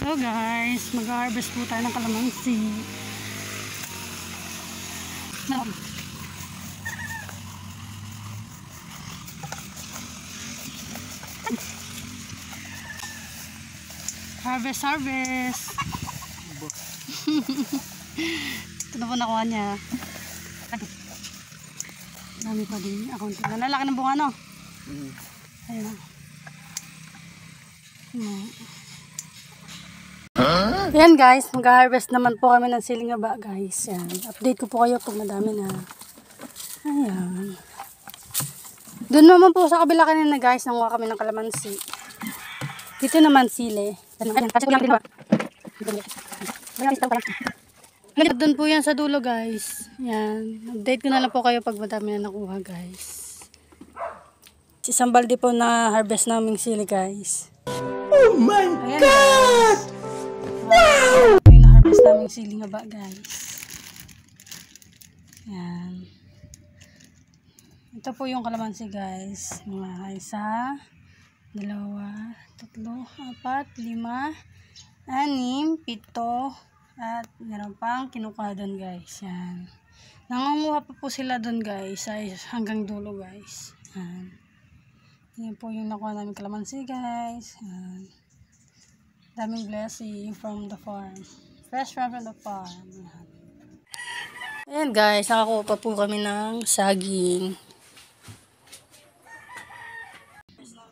So guys, mag-harvest po tayo ng kalamansi. Harvest. Ito na po nakuha niya. Dami pa din. Lalaki ng bunga, no? Ayun. Yan guys, mag-harvest naman po kami ng silingaba guys. Yan. Update ko po kayo pag madami na. Ayan. Doon naman po sa kabila kanina guys, nanguha kami ng kalamansi. Dito naman sili. Doon po yan sa dulo guys. Yan. Update ko na lang po kayo pag madami na nakuha guys. Isang balde po na harvest naming sili guys. Oh my God! Wow! Ito yung na-harvest naming silingaba guys. Yan. Ito po yung kalamansi guys. Mga 1, 2, 3, 4, 5, 6, 6, 7, at meron pang kinukuha doon guys. Yan. Nangunguha pa po sila doon guys. Hanggang dulo guys. Yan. Yan po yung nakuha namin kalamansi guys. Yan. Daming blessing from the farm. Fresh from the farm. Ayan guys, nakakuha pa po kami ng saging.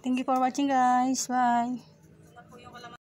Thank you for watching guys. Bye.